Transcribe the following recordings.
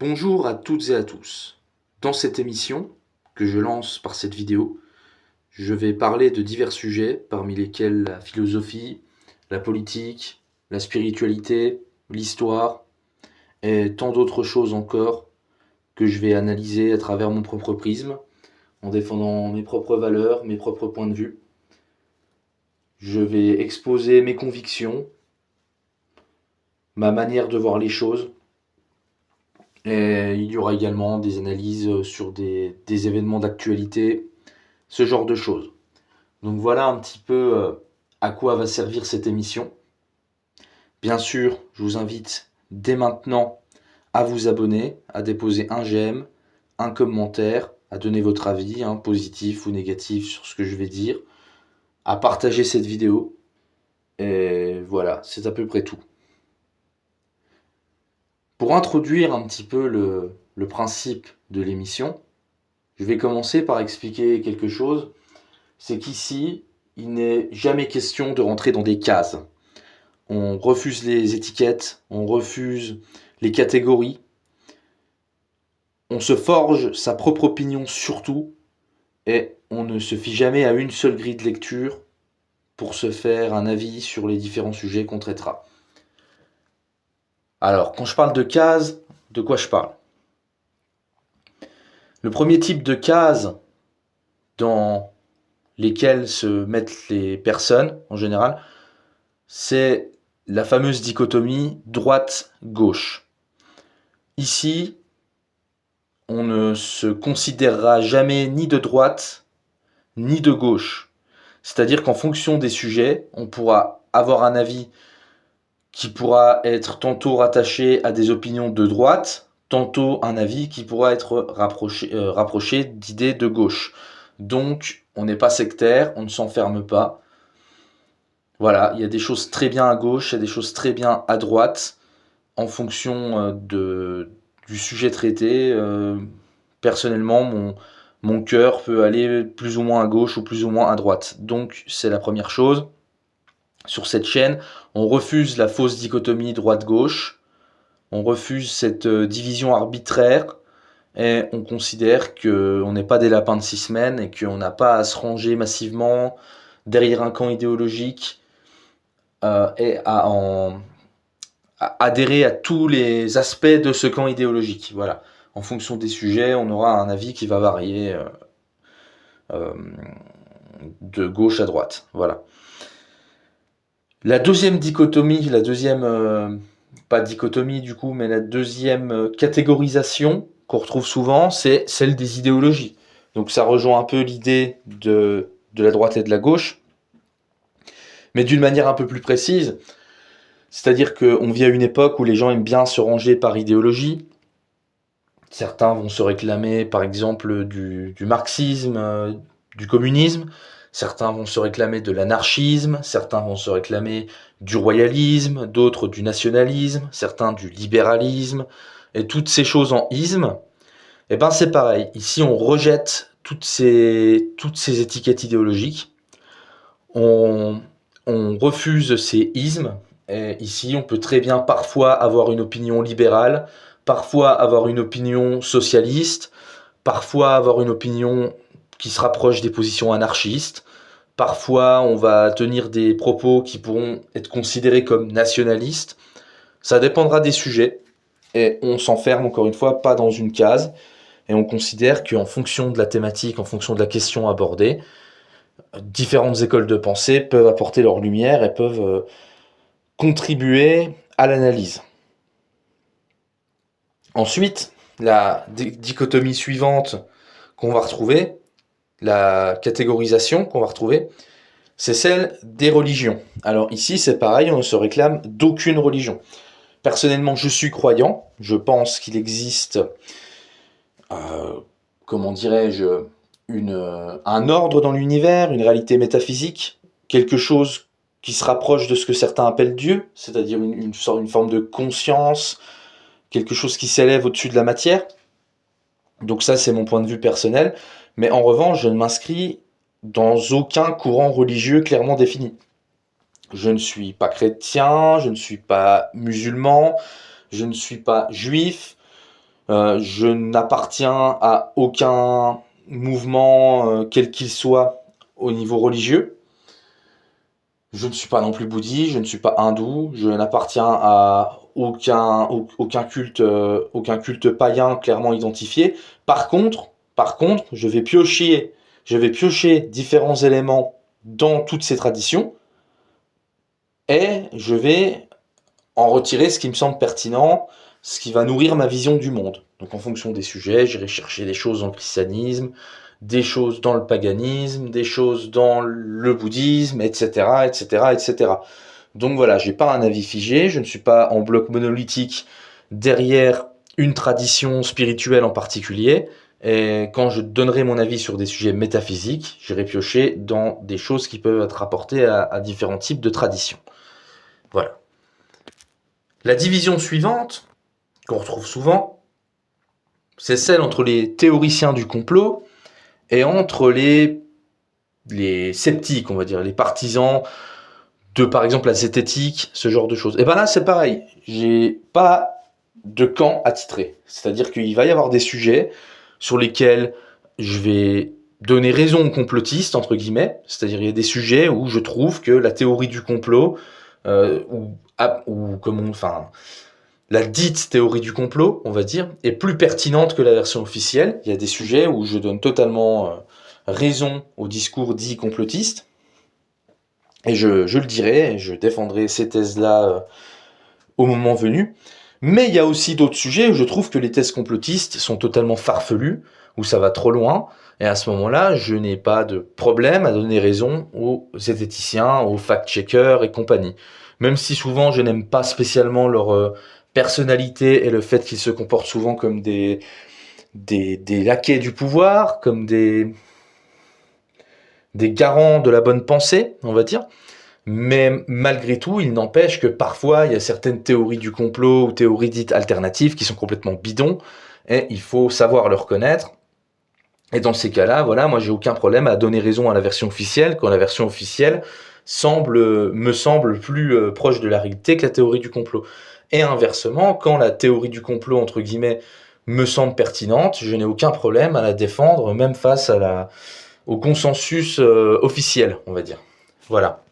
Bonjour à toutes et à tous. Dans cette émission, que je lance par cette vidéo, je vais parler de divers sujets, parmi lesquels la philosophie, la politique, la spiritualité, l'histoire, et tant d'autres choses encore que je vais analyser à travers mon propre prisme, en défendant mes propres valeurs, mes propres points de vue. Je vais exposer mes convictions, ma manière de voir les choses, et il y aura également des analyses sur des événements d'actualité, ce genre de choses. Donc voilà un petit peu à quoi va servir cette émission. Bien sûr, je vous invite dès maintenant à vous abonner, à déposer un j'aime, un commentaire, à donner votre avis, positif ou négatif sur ce que je vais dire, à partager cette vidéo. Et voilà, c'est à peu près tout. Pour introduire un petit peu le principe de l'émission, je vais commencer par expliquer quelque chose. C'est qu'ici, il n'est jamais question de rentrer dans des cases. On refuse les étiquettes, on refuse les catégories. On se forge sa propre opinion surtout, et on ne se fie jamais à une seule grille de lecture pour se faire un avis sur les différents sujets qu'on traitera. Alors, quand je parle de cases, de quoi je parle? Le premier type de case dans lesquelles se mettent les personnes, en général, c'est la fameuse dichotomie droite-gauche. Ici, on ne se considérera jamais ni de droite, ni de gauche. C'est-à-dire qu'en fonction des sujets, on pourra avoir un avis qui pourra être tantôt rattaché à des opinions de droite, tantôt un avis qui pourra être rapproché d'idées de gauche. Donc, on n'est pas sectaire, on ne s'enferme pas. Voilà, il y a des choses très bien à gauche, il y a des choses très bien à droite, en fonction du sujet traité. Personnellement, mon cœur peut aller plus ou moins à gauche ou plus ou moins à droite. Donc, c'est la première chose. Sur cette chaîne, on refuse la fausse dichotomie droite-gauche, on refuse cette division arbitraire, et on considère qu'on n'est pas des lapins de 6 semaines et qu'on n'a pas à se ranger massivement derrière un camp idéologique et à adhérer à tous les aspects de ce camp idéologique. Voilà. En fonction des sujets, on aura un avis qui va varier de gauche à droite. Voilà. La deuxième dichotomie, pas dichotomie du coup, mais la deuxième catégorisation qu'on retrouve souvent, c'est celle des idéologies. Donc ça rejoint un peu l'idée de la droite et de la gauche, mais d'une manière un peu plus précise. C'est-à-dire qu'on vit à une époque où les gens aiment bien se ranger par idéologie. Certains vont se réclamer par exemple du marxisme, du communisme. Certains vont se réclamer de l'anarchisme, certains vont se réclamer du royalisme, d'autres du nationalisme, certains du libéralisme, et toutes ces choses en isme, et ben c'est pareil. Ici, on rejette toutes ces étiquettes idéologiques, on refuse ces ismes, et ici, on peut très bien parfois avoir une opinion libérale, parfois avoir une opinion socialiste, parfois avoir une opinion qui se rapproche des positions anarchistes. Parfois, on va tenir des propos qui pourront être considérés comme nationalistes. Ça dépendra des sujets. Et on s'enferme, encore une fois, pas dans une case. Et on considère qu'en fonction de la thématique, en fonction de la question abordée, différentes écoles de pensée peuvent apporter leur lumière et peuvent contribuer à l'analyse. Ensuite, la dichotomie suivante qu'on va retrouver, la catégorisation qu'on va retrouver, c'est celle des religions. Alors ici, c'est pareil, on ne se réclame d'aucune religion. Personnellement, je suis croyant, je pense qu'il existe, comment dirais-je, un ordre dans l'univers, une réalité métaphysique, quelque chose qui se rapproche de ce que certains appellent Dieu, c'est-à-dire une forme de conscience, quelque chose qui s'élève au-dessus de la matière. Donc ça, c'est mon point de vue personnel. Mais en revanche, je ne m'inscris dans aucun courant religieux clairement défini. Je ne suis pas chrétien, je ne suis pas musulman, je ne suis pas juif, Je n'appartiens à aucun mouvement, quel qu'il soit, au niveau religieux. Je ne suis pas non plus bouddhiste, je ne suis pas hindou, je n'appartiens à aucun culte païen clairement identifié. Par contre, je vais piocher différents éléments dans toutes ces traditions et je vais en retirer ce qui me semble pertinent, ce qui va nourrir ma vision du monde. Donc en fonction des sujets, j'irai chercher des choses dans le christianisme, des choses dans le paganisme, des choses dans le bouddhisme, etc., etc., etc. Donc voilà, j'ai pas un avis figé, je ne suis pas en bloc monolithique derrière une tradition spirituelle en particulier. Et quand je donnerai mon avis sur des sujets métaphysiques, j'irai piocher dans des choses qui peuvent être rapportées à différents types de traditions. Voilà. La division suivante, qu'on retrouve souvent, c'est celle entre les théoriciens du complot et entre les sceptiques, on va dire, les partisans de, par exemple, la zététique, ce genre de choses. Et ben là, c'est pareil. J'ai pas de camp attitré. C'est-à-dire qu'il va y avoir des sujets sur lesquels je vais donner raison aux complotistes, entre guillemets. C'est-à-dire il y a des sujets où je trouve que la théorie du complot, la dite théorie du complot, on va dire, est plus pertinente que la version officielle. Il y a des sujets où je donne totalement raison au discours dit complotiste. Et je le dirai, et je défendrai ces thèses-là au moment venu. Mais il y a aussi d'autres sujets où je trouve que les thèses complotistes sont totalement farfelues, où ça va trop loin. Et à ce moment-là, je n'ai pas de problème à donner raison aux zététiciens, aux fact-checkers et compagnie. Même si souvent je n'aime pas spécialement leur personnalité et le fait qu'ils se comportent souvent comme des laquais du pouvoir, comme des garants de la bonne pensée, on va dire. Mais malgré tout, il n'empêche que parfois, il y a certaines théories du complot ou théories dites alternatives qui sont complètement bidons, et il faut savoir le reconnaître. Et dans ces cas-là, voilà, moi j'ai aucun problème à donner raison à la version officielle, quand la version officielle me semble plus proche de la réalité que la théorie du complot. Et inversement, quand la théorie du complot, entre guillemets, me semble pertinente, je n'ai aucun problème à la défendre, même face au consensus officiel, on va dire. Voilà.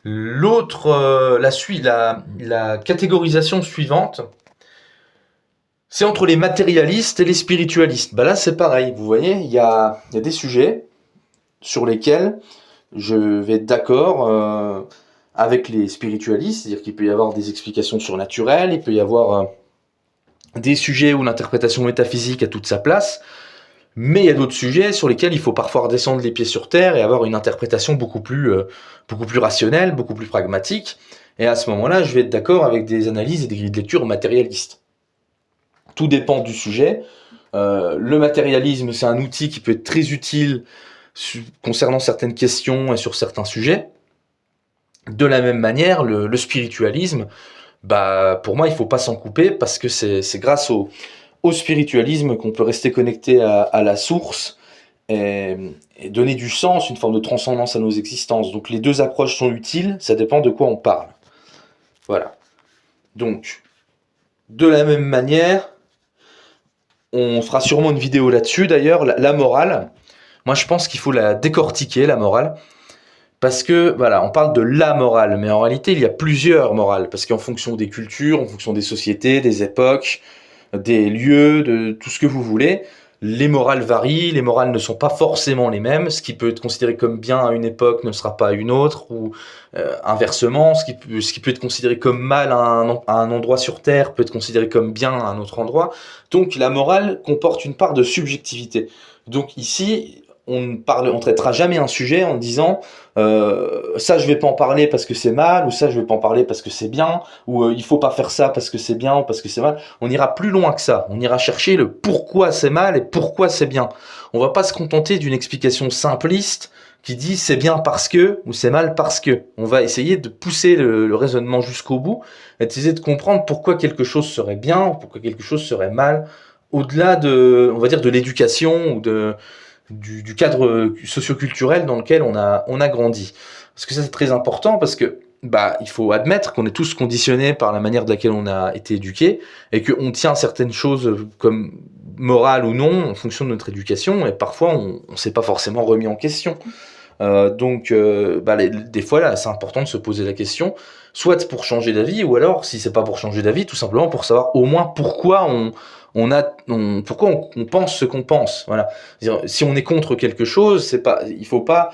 La catégorisation suivante, c'est entre les matérialistes et les spiritualistes. Bah là, c'est pareil. Vous voyez, il y a des sujets sur lesquels je vais être d'accord avec les spiritualistes, c'est-à-dire qu'il peut y avoir des explications surnaturelles, il peut y avoir des sujets où l'interprétation métaphysique a toute sa place, mais il y a d'autres sujets sur lesquels il faut parfois redescendre les pieds sur terre et avoir une interprétation beaucoup plus rationnelle, beaucoup plus pragmatique. Et à ce moment-là, je vais être d'accord avec des analyses et des grilles de lecture matérialistes. Tout dépend du sujet. Le matérialisme, c'est un outil qui peut être très utile concernant certaines questions et sur certains sujets. De la même manière, le spiritualisme, pour moi, il ne faut pas s'en couper parce que c'est grâce au spiritualisme qu'on peut rester connecté à la source et donner du sens, une forme de transcendance à nos existences. Donc les deux approches sont utiles, ça dépend de quoi on parle. Voilà. Donc, de la même manière, on fera sûrement une vidéo là-dessus d'ailleurs, la morale. Moi je pense qu'il faut la décortiquer, la morale. Parce que, voilà, on parle de la morale, mais en réalité, il y a plusieurs morales. Parce qu'en fonction des cultures, en fonction des sociétés, des époques, des lieux, de tout ce que vous voulez, les morales varient, les morales ne sont pas forcément les mêmes. Ce qui peut être considéré comme bien à une époque ne sera pas à une autre, ou inversement, ce qui peut être considéré comme mal à un endroit sur Terre peut être considéré comme bien à un autre endroit. Donc la morale comporte une part de subjectivité. Donc ici, on ne traitera jamais un sujet en disant ça je vais pas en parler parce que c'est mal, ou ça je vais pas en parler parce que c'est bien, ou il faut pas faire ça parce que c'est bien ou parce que c'est mal. On ira plus loin que ça, on ira chercher le pourquoi c'est mal et pourquoi c'est bien. On va pas se contenter d'une explication simpliste qui dit c'est bien parce que, ou c'est mal parce que. On va essayer de pousser le raisonnement jusqu'au bout, et essayer de comprendre pourquoi quelque chose serait bien ou pourquoi quelque chose serait mal, au-delà de, on va dire, de l'éducation ou du cadre socioculturel dans lequel on a grandi. Parce que ça c'est très important, parce que bah, il faut admettre qu'on est tous conditionnés par la manière de laquelle on a été éduqués et qu'on tient certaines choses comme morales ou non en fonction de notre éducation et parfois on ne s'est pas forcément remis en question. Bah, des fois là, c'est important de se poser la question, soit pour changer d'avis ou alors si c'est pas pour changer d'avis, tout simplement pour savoir au moins pourquoi on pense ce qu'on pense. Voilà. C'est-à-dire, si on est contre quelque chose, c'est pas, il faut pas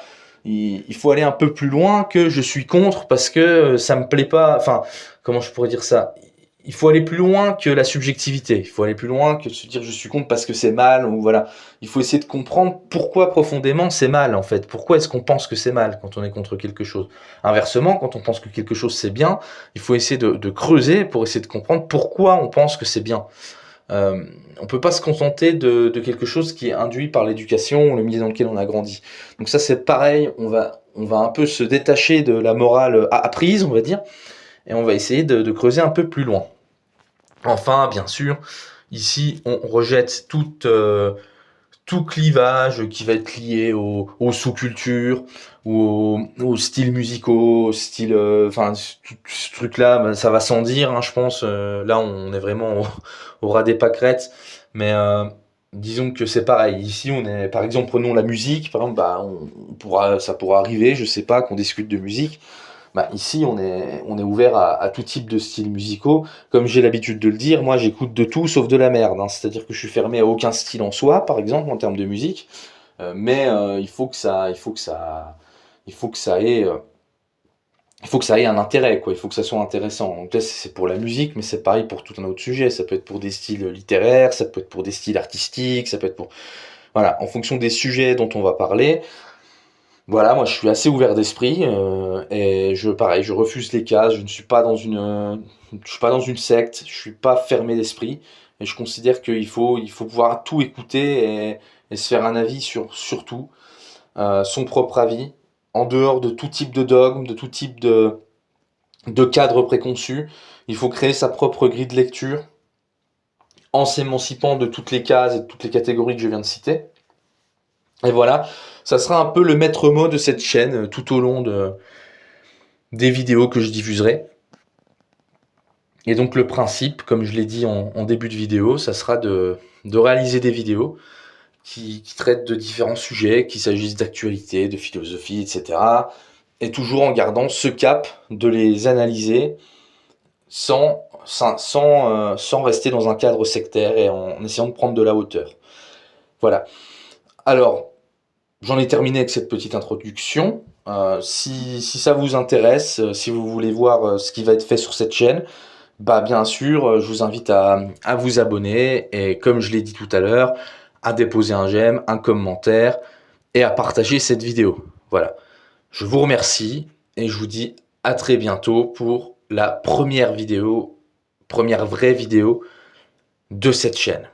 il faut aller un peu plus loin que je suis contre parce que ça me plaît pas. Enfin, comment je pourrais dire ça? Il faut aller plus loin que la subjectivité. Il faut aller plus loin que de se dire je suis contre parce que c'est mal ou voilà. Il faut essayer de comprendre pourquoi profondément c'est mal en fait. Pourquoi est-ce qu'on pense que c'est mal quand on est contre quelque chose? Inversement, quand on pense que quelque chose c'est bien, il faut essayer de creuser pour essayer de comprendre pourquoi on pense que c'est bien. On peut pas se contenter de quelque chose qui est induit par l'éducation ou le milieu dans lequel on a grandi. Donc ça c'est pareil, on va un peu se détacher de la morale apprise, on va dire, et on va essayer de creuser un peu plus loin. Enfin, bien sûr, ici on rejette tout clivage qui va être lié aux sous-cultures ou aux styles musicaux, enfin tout ce truc-là, bah, ça va sans dire, hein, je pense. Là, on est vraiment au ras des pâquerettes, mais disons que c'est pareil. Ici, on est, par exemple, prenons la musique, par exemple, bah, ça pourra arriver, je sais pas, qu'on discute de musique. Bah, ici, on est ouvert à tout type de styles musicaux. Comme j'ai l'habitude de le dire, moi, j'écoute de tout sauf de la merde, hein. C'est-à-dire que je suis fermé à aucun style en soi, par exemple, en termes de musique. Mais il faut que ça ait un intérêt, quoi. Il faut que ça soit intéressant. Donc là, c'est pour la musique, mais c'est pareil pour tout un autre sujet. Ça peut être pour des styles littéraires, ça peut être pour des styles artistiques, ça peut être pour, voilà, en fonction des sujets dont on va parler. Voilà, moi je suis assez ouvert d'esprit et pareil, je refuse les cases. Je ne suis pas dans je suis pas dans une secte. Je suis pas fermé d'esprit et je considère il faut pouvoir tout écouter et se faire un avis sur tout, son propre avis, en dehors de tout type de dogme, de tout type de cadre préconçu. Il faut créer sa propre grille de lecture en s'émancipant de toutes les cases et de toutes les catégories que je viens de citer. Et voilà, ça sera un peu le maître mot de cette chaîne tout au long des vidéos que je diffuserai. Et donc le principe, comme je l'ai dit en début de vidéo, ça sera de réaliser des vidéos qui traitent de différents sujets, qu'il s'agisse d'actualité, de philosophie, etc. Et toujours en gardant ce cap de les analyser sans rester dans un cadre sectaire et en essayant de prendre de la hauteur. Voilà. Alors, j'en ai terminé avec cette petite introduction. Si ça vous intéresse, si vous voulez voir ce qui va être fait sur cette chaîne, bah bien sûr, je vous invite à vous abonner et comme je l'ai dit tout à l'heure, à déposer un j'aime, un commentaire et à partager cette vidéo. Voilà. Je vous remercie et je vous dis à très bientôt pour la première vraie vidéo de cette chaîne.